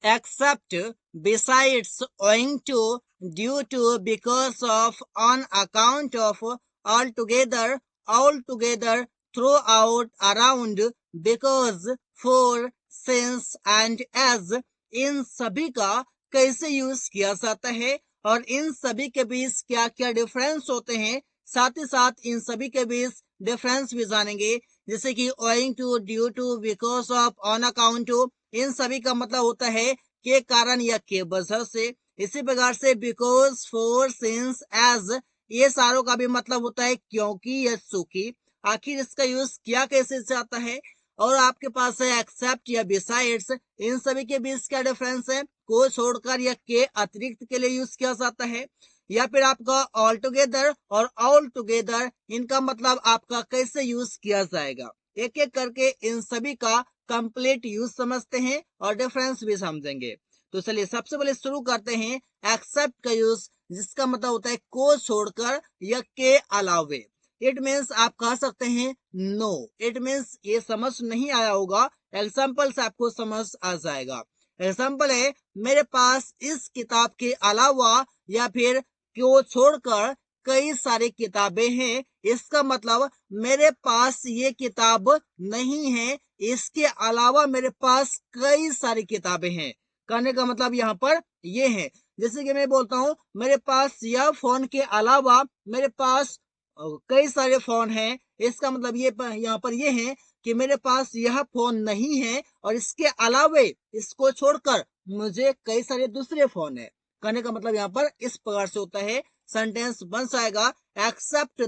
except, besides, owing to, due to, because of, on account of, altogether, altogether, throughout, around, because, for, since and as, इन सभी का कैसे use किया जाता है और इन सभी के बीच क्या क्या डिफरेंस होते हैं, साथ ही साथ इन सभी के बीच डिफरेंस भी जानेंगे। जैसे कि owing to, due to, because of, on account to, इन सभी का मतलब होता है के कारण या के वजह से। इसी प्रकार से because, for, since, as, ये सारों का भी मतलब होता है क्योंकि या चूंकि। आखिर इसका यूज क्या कैसे जाता है। और आपके पास है एक्सेप्ट या बिसाइड्स, इन सभी के बीच क्या डिफरेंस है, को छोड़कर या के अतिरिक्त के लिए यूज किया जाता है। या फिर आपका ऑल टुगेदर और ऑल टुगेदर, इनका मतलब आपका कैसे यूज किया जाएगा। एक एक करके इन सभी का कंप्लीट यूज समझते हैं और डिफरेंस भी समझेंगे। तो चलिए सबसे पहले शुरू करते हैं एक्सेप्ट का यूज, जिसका मतलब होता है को छोड़कर या के अलावे। इट मीन्स आप कह सकते हैं नो। इट मीन्स ये समझ नहीं आया होगा, एग्जाम्पल से आपको समझ आ जाएगा। एग्जाम्पल है मेरे पास इस किताब के अलावा या फिर को छोड़कर कई सारी किताबें हैं। इसका मतलब मेरे पास ये किताब नहीं है, इसके अलावा मेरे पास कई सारी किताबें हैं। कहने का मतलब यहाँ पर ये है। जैसे कि मैं बोलता हूँ मेरे पास यह फोन के अलावा मेरे पास कई सारे फोन हैं। इसका मतलब ये यहाँ पर ये है कि मेरे पास यह फोन नहीं है और इसके अलावे इसको छोड़कर मुझे कई सारे दूसरे फोन है। कहने का मतलब यहाँ पर इस प्रकार से होता है। सेंटेंस बन जाएगा एक्सेप्ट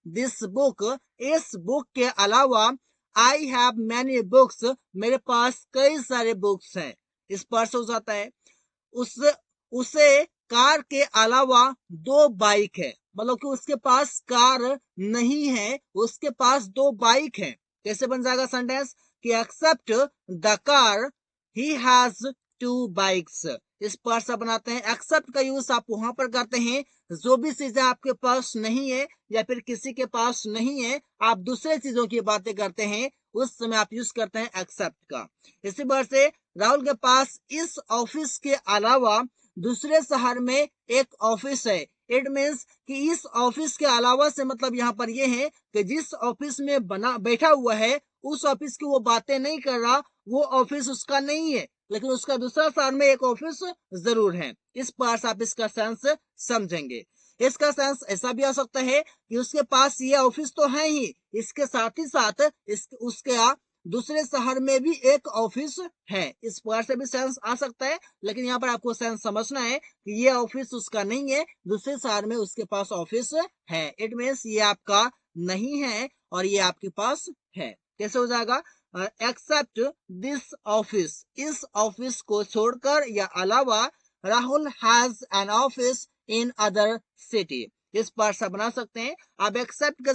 दिस बुक, इस बुक के अलावा आई हैव मैनी बुक्स, मेरे पास कई सारे बुक्स हैं। इस पर से हो जाता है उसे कार के अलावा दो बाइक है, मतलब कि उसके पास कार नहीं है, उसके पास दो बाइक है। कैसे बन जाएगा सेंटेंस कि except the car he has two bikes. इस पर से बनाते हैं। एक्सेप्ट का यूज आप वहां पर करते हैं जो भी चीजें आपके पास नहीं है या फिर किसी के पास नहीं है, आप दूसरे चीजों की बातें करते हैं, उस समय आप यूज करते हैं एक्सेप्ट का। इसी बार से राहुल के पास इस ऑफिस के अलावा दूसरे शहर में एक ऑफिस है। इट मीन्स कि इस ऑफिस के अलावा से मतलब यहाँ पर यह है कि जिस ऑफिस में बैठा हुआ है उस ऑफिस की वो बातें नहीं कर रहा, वो ऑफिस उसका नहीं है, लेकिन उसका दूसरा शहर में एक ऑफिस जरूर है। इस पर से आप इसका सेंस समझेंगे। इसका सेंस ऐसा भी आ सकता है कि उसके पास ये ऑफिस तो है ही, इसके साथ ही साथ उसके दूसरे शहर में भी एक ऑफिस है। इस प्रकार से भी सेंस आ सकता है, लेकिन यहाँ पर आपको सेंस समझना है कि ये ऑफिस उसका नहीं है, दूसरे शहर में उसके पास ऑफिस है। इट मीन्स ये आपका नहीं है और ये आपके पास है। कैसे हो जाएगा एक्सेप्ट दिस ऑफिस, इस ऑफिस को छोड़कर या अलावा Rahul has an office in other city. इस पार्ट से बना सकते हैं। आप एक्सेप्ट का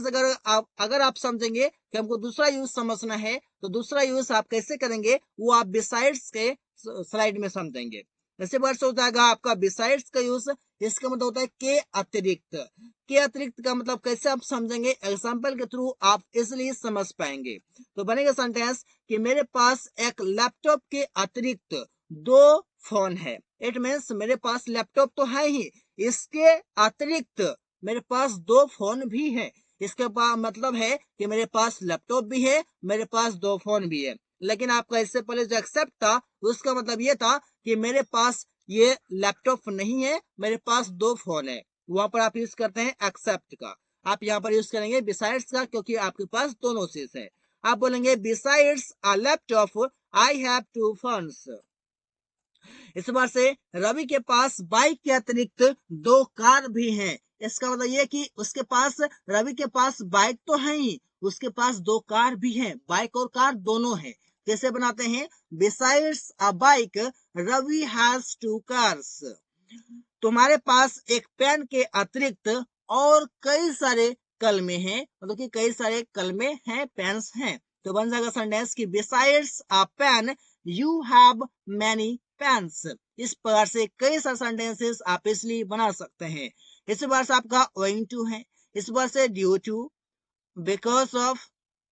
अगर आप समझेंगे कि हमको दूसरा यूज समझना है तो दूसरा यूज आप कैसे करेंगे वो आप बिसाइड्स के स्लाइड में समझेंगे। ऐसे वर्ड हो जाएगा आपका बिसाइड्स का यूज, इसका मतलब होता है के अतिरिक्त। के अतिरिक्त का मतलब कैसे आप समझेंगे, एग्जाम्पल के थ्रू आप इसलिए समझ पाएंगे। तो बनेगा सेंटेंस कि मेरे पास एक लैपटॉप के अतिरिक्त दो फोन है। इट मीन्स मेरे पास लैपटॉप तो है ही, इसके अतिरिक्त मेरे पास दो फोन भी है। इसके पास मतलब है कि मेरे पास लैपटॉप भी है, मेरे पास दो फोन भी है। लेकिन आपका इससे पहले जो एक्सेप्ट था उसका मतलब ये था कि मेरे पास ये लैपटॉप नहीं है, मेरे पास दो फोन है। वहां पर आप यूज करते हैं एक्सेप्ट का। आप यहाँ पर यूज करेंगे बिसाइड्स का, क्योंकि आपके पास दोनों चीज है। आप बोलेंगे besides a laptop I have two phones. इस बार से रवि के पास बाइक के अतिरिक्त दो कार भी हैं। इसका मतलब ये कि उसके पास, रवि के पास बाइक तो है ही, उसके पास दो कार भी हैं। बाइक और कार दोनों हैं। कैसे बनाते हैं besides a bike Ravi has two cars. तुम्हारे पास एक पेन के अतिरिक्त और कई सारे कलमे हैं, मतलब कि कई सारे कलमे हैं, पेन्स हैं। तो बन जाएगा सेंटेंस कि besides a pen you have many pens. इस प्रकार से कई सारे सेंटेंसेस आप इसलिए बना सकते हैं। इस बार से आपका ओइंग टू है, इस बार से due to, because of,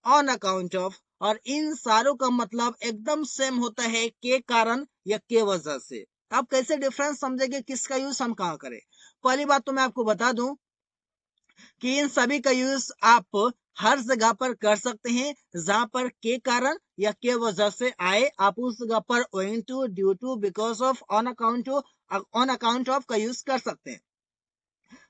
on account of और इन सारों का मतलब एकदम सेम होता है के कारण या के वजह से। आप कैसे डिफरेंस समझेंगे, किसका यूज हम कहाँ करें? पहली बात तो मैं आपको बता दूं कि इन सभी का यूज आप हर जगह पर कर सकते हैं जहां पर के कारण या के वजह से आए, आप उस जगह पर owing to, due to, because of, on account of का यूज कर सकते हैं।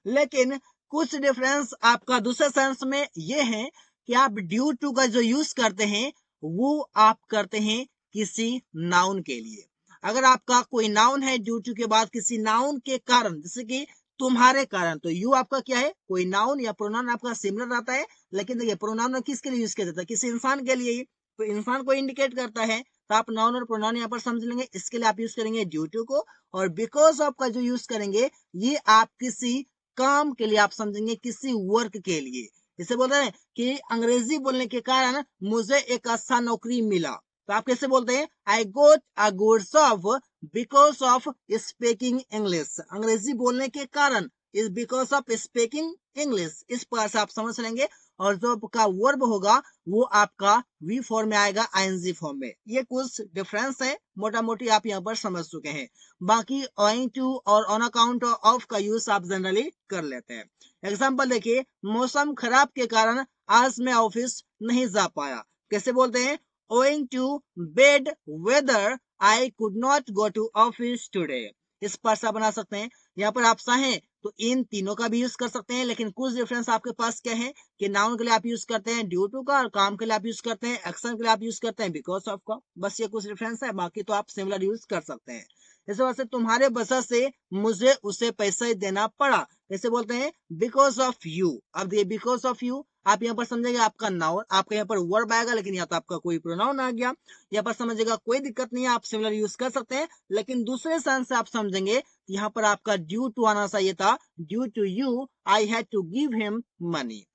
लेकिन कुछ डिफरेंस आपका दूसरे सेंस में ये है कि आप ड्यू टू का जो यूज करते हैं वो आप करते हैं किसी नाउन के लिए। अगर आपका कोई नाउन है, ड्यू टू के बाद किसी नाउन के कारण, जैसे कि तुम्हारे कारण, तो यू आपका क्या है, कोई नाउन या प्रोनाउन आपका सिमिलर रहता है। लेकिन देखिए प्रोनाउन किसके लिए यूज किया जाता है, किसी इंसान के लिए ही, तो इंसान को इंडिकेट करता है, तो आप नाउन और प्रोनाउन यहाँ पर समझ लेंगे। इसके लिए आप यूज करेंगे ड्यू टू को। और बिकॉज ऑफ का जो यूज करेंगे ये आप किसी काम के लिए आप समझेंगे, किसी वर्क के लिए। इसे बोलते हैं कि अंग्रेजी बोलने के कारण मुझे एक अच्छा नौकरी मिला, तो आप कैसे बोलते हैं, I got a good job because of speaking English. अंग्रेजी बोलने के कारण, is because of speaking English, इस पर से आप समझ लेंगे। और जो आपका वर्ब होगा वो आपका वी फॉर्म में आएगा, आईएनजी फॉर्म में। ये कुछ डिफरेंस है, मोटा मोटी आप यहाँ पर समझ चुके हैं। बाकी ओइंग टू और ऑन अकाउंट ऑफ का यूज आप जनरली कर लेते हैं। एग्जाम्पल देखिए, मौसम खराब के कारण आज मैं ऑफिस नहीं जा पाया, कैसे बोलते हैं, owing to bad weather I could not go to office today. इस पर से बना सकते हैं। यहाँ पर आप चाहें तो इन तीनों का भी यूज कर सकते हैं, लेकिन कुछ डिफरेंस आपके पास क्या है कि नाउन के लिए आप यूज करते हैं ड्यू टू का, और काम के लिए आप यूज करते हैं, एक्शन के लिए आप यूज करते हैं बिकॉज ऑफ का। बस ये कुछ डिफरेंस है, बाकी तो आप सिमिलर यूज कर सकते हैं। इस वजह से तुम्हारे वजह से मुझे उसे पैसा देना पड़ा, कैसे बोलते हैं, बिकॉज ऑफ यू। अब ये बिकॉज ऑफ यू आप यहाँ पर समझेंगे आपका नाउन, आपका यहाँ पर वर्ब आएगा, लेकिन यहाँ तो आपका कोई प्रोनाउन आ गया। यहाँ पर समझेगा कोई दिक्कत नहीं है, आप सिमिलर यूज कर सकते हैं। लेकिन दूसरे सेंस से आप समझेंगे, यहाँ पर आपका ड्यू टू आना चाहिए था, due to you I had to give him money.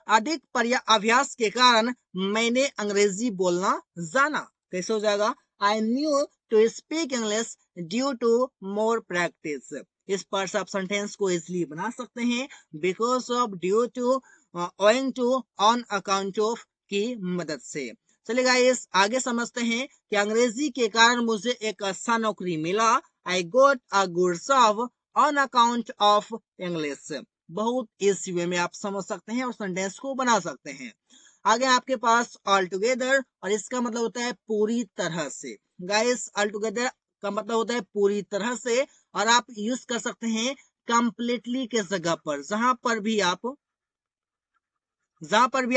अधिक अभ्यास के कारण मैंने अंग्रेजी बोलना जाना, कैसे हो जाएगा, I knew to speak English due to more practice. इस पर से आप सेंटेंस को इजिली बना सकते हैं, because of, due to, owing to, on account of की मदद से। चलिए गाइस आगे समझते हैं कि अंग्रेजी के कारण मुझे एक अच्छा नौकरी मिला, I got a good job on account of English. बहुत इजी वे में आप समझ सकते हैं और सेंटेंस को बना सकते हैं। आगे आपके पास ऑल टुगेदर, और इसका मतलब होता है पूरी तरह से। गाइस ऑल टुगेदर का मतलब होता है पूरी तरह से, और आप यूज कर सकते हैं कंप्लीटली के जगह पर, जहां पर भी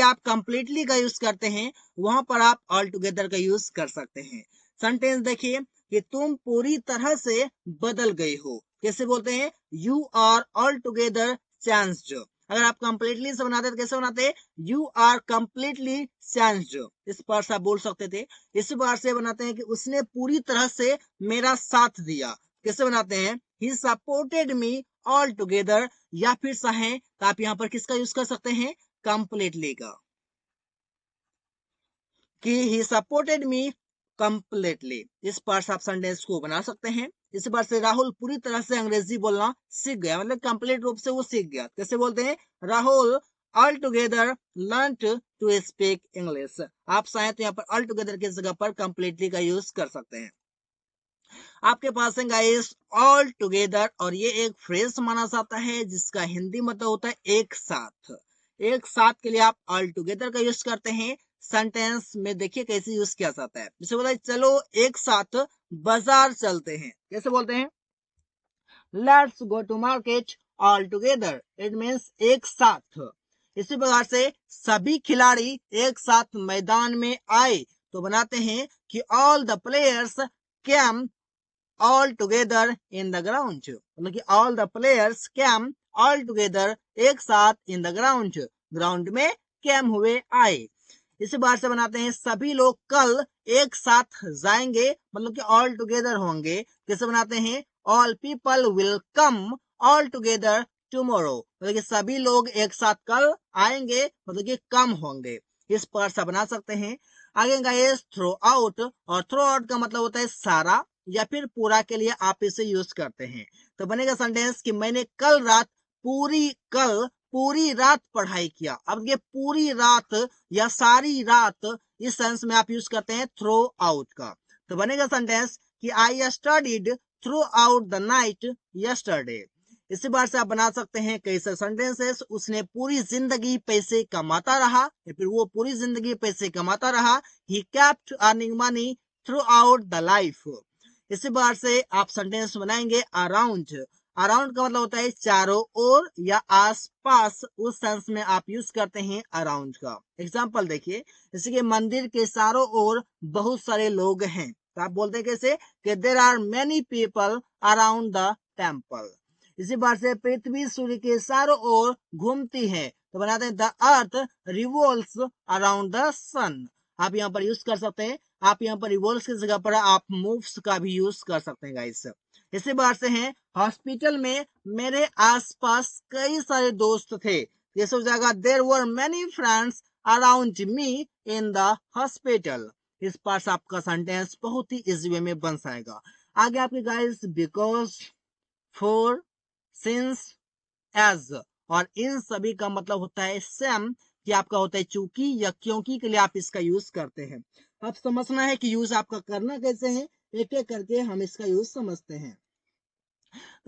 आप कंप्लीटली का यूज करते हैं वहां पर आप ऑल टुगेदर का यूज कर सकते हैं। सेंटेंस देखिए कि तुम पूरी तरह से बदल गई हो, कैसे बोलते हैं, you are all together changed. अगर आप कंप्लीटली से बनाते तो कैसे बनाते, यू आर कंप्लीटली चेंज्ड, इस पर से आप बोल सकते थे। इस बार से बनाते हैं कि उसने पूरी तरह से मेरा साथ दिया, कैसे बनाते हैं, he supported me all together. या फिर चाहें तो आप यहाँ पर किसका यूज कर सकते हैं, कंप्लीटली का, कि ही सपोर्टेड मी कंप्लीटली। इस पर से आप सेंटेंस को बना सकते हैं। इस बार से राहुल पूरी तरह से अंग्रेजी बोलना सीख गया, मतलब कंप्लीट रूप से वो सीख गया, कैसे बोलते हैं, Rahul all together learn to speak English. आप चाहें तो यहाँ पर ऑल टुगेदर की जगह पर कंप्लीटली का यूज कर सकते हैं। आपके पास है गाइस ऑल टुगेदर, और ये एक फ्रेज माना जाता है जिसका हिंदी मतलब होता है एक साथ। एक साथ के लिए आप ऑल टुगेदर का यूज करते हैं। सेंटेंस में देखिए कैसे यूज किया जाता है, जैसे बोला चलो एक साथ बाजार चलते हैं, कैसे बोलते हैं, let's go to market all together, it means एक साथ। इसी प्रकार से सभी खिलाड़ी एक साथ मैदान में आए तो बनाते हैं कि all the players came all together in the ground, मतलब कि all the players came all together, एक साथ in the ground में came हुए आए। इसी बार से बनाते हैं सभी लोग कल एक साथ जाएंगे, मतलब कि all together होंगे, कैसे बनाते हैं, all people will come all together tomorrow, मतलब कि सभी लोग एक साथ कल आएंगे, मतलब कि कम होंगे। इस पर से बना सकते हैं। आगे गाइस थ्रो आउट, और थ्रो आउट का मतलब होता है सारा या फिर पूरा के लिए आप इसे यूज करते हैं। तो बनेगा सेंटेंस कि मैंने कल पूरी रात पढ़ाई किया। अब ये पूरी रात या सारी रात, इस सेंस में आप यूज करते हैं थ्रू आउट का। तो बनेगा सेंटेंस कि I studied through out the night yesterday. इसी बार से आप बना सकते हैं कई सारे सेंटेंसेस। उसने पूरी जिंदगी पैसे कमाता रहा, या फिर वो पूरी जिंदगी पैसे कमाता रहा। He kept earning money through out the life. इसी बार से आप सेंटेंस बनाएंगे अराउंड। अराउंड का मतलब होता है चारों ओर या आसपास, उस सेंस में आप यूज करते हैं अराउंड का। एग्जाम्पल देखिए, जैसे कि मंदिर के चारों ओर बहुत सारे लोग हैं, तो आप बोलते हैं कैसे कि there are many people around the temple. इसी बार से पृथ्वी सूर्य के चारों ओर घूमती है, तो बनाते हैं the earth revolves around the sun. आप यहाँ पर यूज कर सकते हैं, आप यहाँ पर रिवॉल्व्स की जगह पर आप मूव्स का भी यूज कर सकते हैं गाइस। इसी बार से है हॉस्पिटल में मेरे आसपास कई सारे दोस्त थे, जैसे हो जाएगा there were many friends around me in the hospital. इस पार से आपका सेंटेंस बहुत ही इजी वे में बन जाएगा। आगे आपके guys because, for, since, as और इन सभी का मतलब होता है सेम, कि आपका होता है चूंकि या क्योंकि के लिए आप इसका यूज करते हैं। अब समझना है कि यूज आपका करना कैसे है, एक एक करके हम इसका यूज समझते हैं।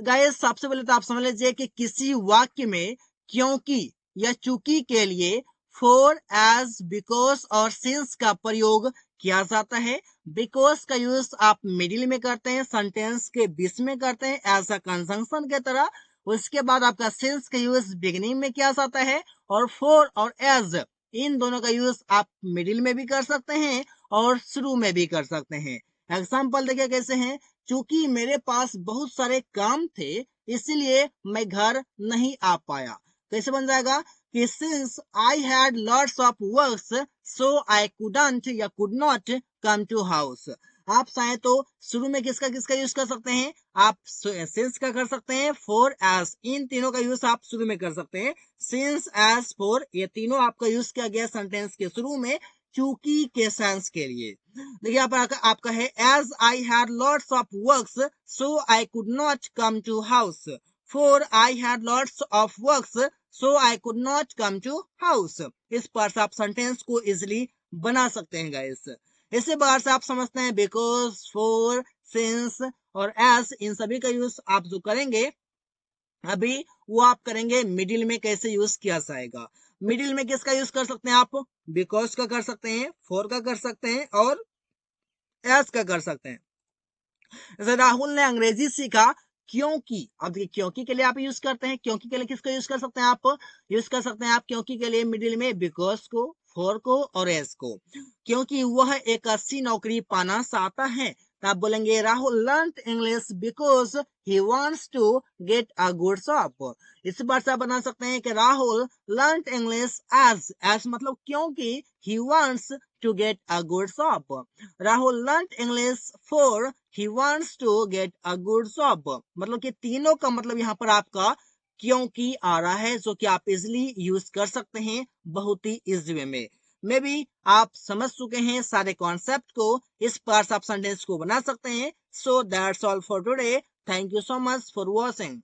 गाइस सबसे पहले तो आप समझ लीजिए कि किसी वाक्य में क्योंकि या चूंकि के लिए फॉर, एज, बिकॉज और सिंस का प्रयोग किया जाता है। बिकॉज का यूज आप मिडिल में करते हैं, सेंटेंस के बीच में करते हैं एज अ कंजंक्शन के तरह। उसके बाद आपका सिंस का यूज बिगिनिंग में किया जाता है, और फॉर और एज इन दोनों का यूज आप मिडिल में भी कर सकते हैं और शुरू में भी कर सकते हैं। एग्जाम्पल देखिए कैसे हैं, चूंकि मेरे पास बहुत सारे काम थे इसलिए मैं घर नहीं आ पाया। कैसे बन जाएगा कि since I had lots of works so I couldn't या could not come to house. आप चाहे तो शुरू में किसका किसका यूज कर सकते हैं, आप सिंस का कर सकते हैं, फॉर, एज, इन तीनों का यूज आप शुरू में कर सकते हैं। सिंस, एज, फॉर ये तीनों आपका यूज किया गया सेंटेंस के शुरू में चूंकि के सेंस के लिए। देखिए आपका है as I had lots of works so I could not come to house. For I had lots of works so I could not come to house. इस पर से आप सेंटेंस को इजिली बना सकते हैं गाइस। इसी बार से आप समझते हैं बिकॉज, फॉर, सिंस और एज इन सभी का यूज आप जो करेंगे अभी, वो आप करेंगे मिडिल में कैसे यूज किया जाएगा। मिडिल में किसका यूज कर सकते हैं आप, बिकॉज का कर सकते हैं, फॉर का कर सकते हैं और एज का कर सकते हैं। जैसे राहुल ने अंग्रेजी सीखा क्योंकि, अब देखिए क्योंकि के लिए आप यूज करते हैं, क्योंकि के लिए किसका यूज कर सकते हैं, आप यूज कर सकते हैं आप क्योंकि के लिए मिडिल में बिकॉज को, फॉर को और एज को। क्योंकि वह एक अच्छी नौकरी पाना चाहता है, तो आप बोलेंगे Rahul learned English because he wants to get a good job. इस बार से आप बना सकते हैं कि राहुल लर्नड इंग्लिश एज मतलब क्योंकि he wants to get a good job. Rahul learned English for he wants to get a good job. मतलब कि तीनों का मतलब यहाँ पर आपका क्योंकि आ रहा है, जो कि आप इजिली यूज कर सकते हैं बहुत ही इजी वे में। मे बी आप समझ चुके हैं सारे कॉन्सेप्ट को, इस पार्ट आप सेंटेंस को बना सकते हैं। So that's all for today. Thank you so much for watching.